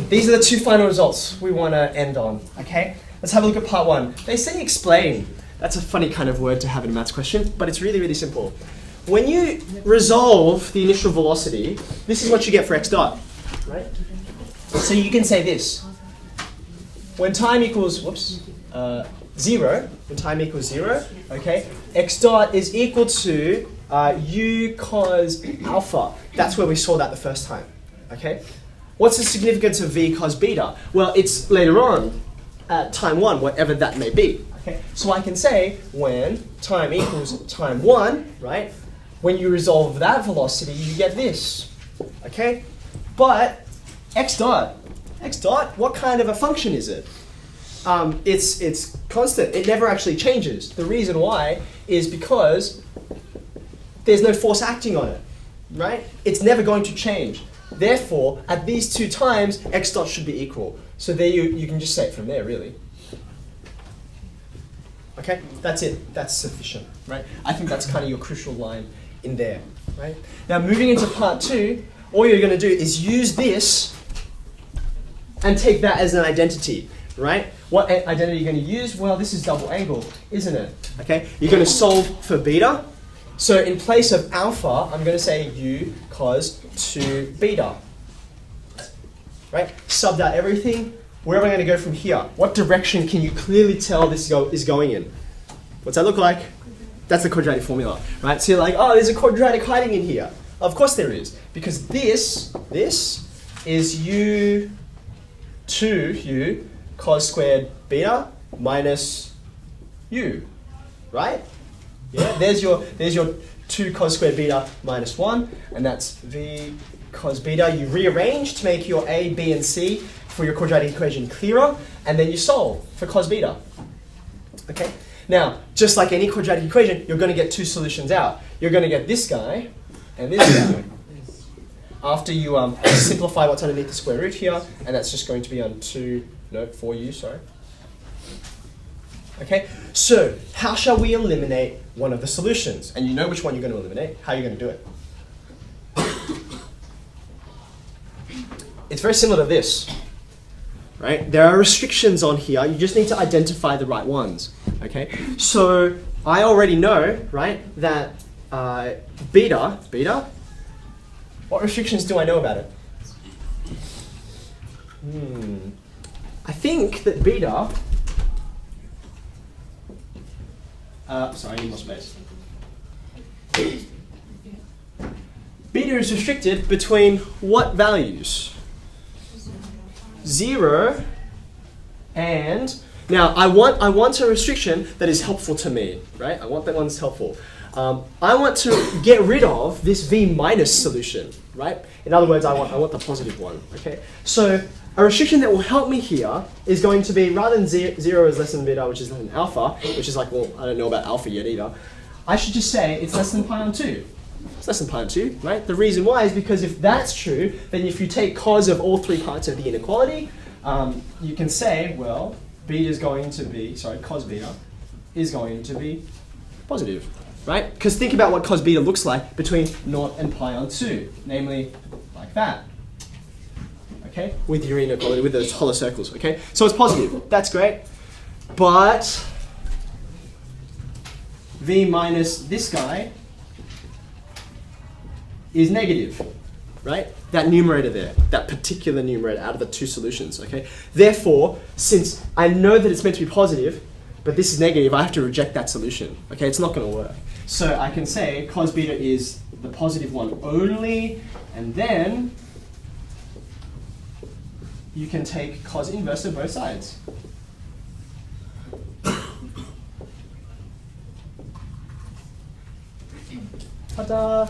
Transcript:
these are the two final results we want to end on, okay? Let's have a look at part one. They say explain. That's a funny kind of word to have in a maths question, but it's really, really simple. When you resolve the initial velocity, this is what you get for x dot, right? So you can say this. When time equals, 0, when time equals 0, okay, x dot is equal to u cos alpha. That's where we saw that the first time, okay? What's the significance of v cos beta? Well, it's later on at time 1, whatever that may be, okay? So I can say when time equals time 1, right? When you resolve that velocity, you get this, okay? But x dot, what kind of a function is it? It's constant. It never actually changes. The reason why is because there's no force acting on it, right? It's never going to change. Therefore, at these two times, x dot should be equal. So there you can just say it from there, really. Okay, that's it. That's sufficient, right? I think that's kind of your crucial line in there, right? Now, moving into part 2, all you're going to do is use this and take that as an identity, right? What identity are you going to use? Well, this is double angle, isn't it? Okay, you're going to solve for beta. So in place of alpha, I'm going to say u cos 2 beta. Right? Subbed out everything. Where am I going to go from here? What direction can you clearly tell this is going in? What's that look like? That's the quadratic formula, right? So you're like, oh, there's a quadratic hiding in here. Of course there is, because this is u 2u cos squared beta minus u, right? Yeah, there's your 2 cos squared beta minus 1, and that's v cos beta. You rearrange to make your a, b, and c for your quadratic equation clearer, and then you solve for cos beta. Okay? Now, just like any quadratic equation, you're going to get two solutions out. You're going to get this guy and this guy. After you simplify what's underneath the square root here, and that's just going to be on 4u, sorry. Okay, so how shall we eliminate one of the solutions? And you know which one you're going to eliminate. How are you going to do it? It's very similar to this, right? There are restrictions on here. You just need to identify the right ones, okay? So I already know, right, that beta, what restrictions do I know about it? I think that beta, sorry, I need more space. Beta is restricted between what values? 0 and, now I want a restriction that is helpful to me, right? I want that one that's helpful. I want to get rid of this v minus solution, right? In other words, I want the positive one, okay? So a restriction that will help me here is going to be, rather than 0 is less than beta, which is less than alpha, which is like, well, I don't know about alpha yet either, I should just say it's less than pi on 2. It's less than pi on 2, right? The reason why is because if that's true, then if you take cos of all three parts of the inequality, you can say, well, beta is going to be, cos beta is going to be positive, right? Because think about what cos beta looks like between 0 and pi on 2, namely like that, okay? With your inequality, with those hollow circles, okay? So it's positive, that's great, but v minus this guy is negative, right? That numerator there, that particular numerator out of the two solutions, okay? Therefore, since I know that it's meant to be positive, but this is negative, I have to reject that solution, okay? It's not going to work. So I can say cos beta is the positive one only, and then you can take cos inverse of both sides. Ta-da!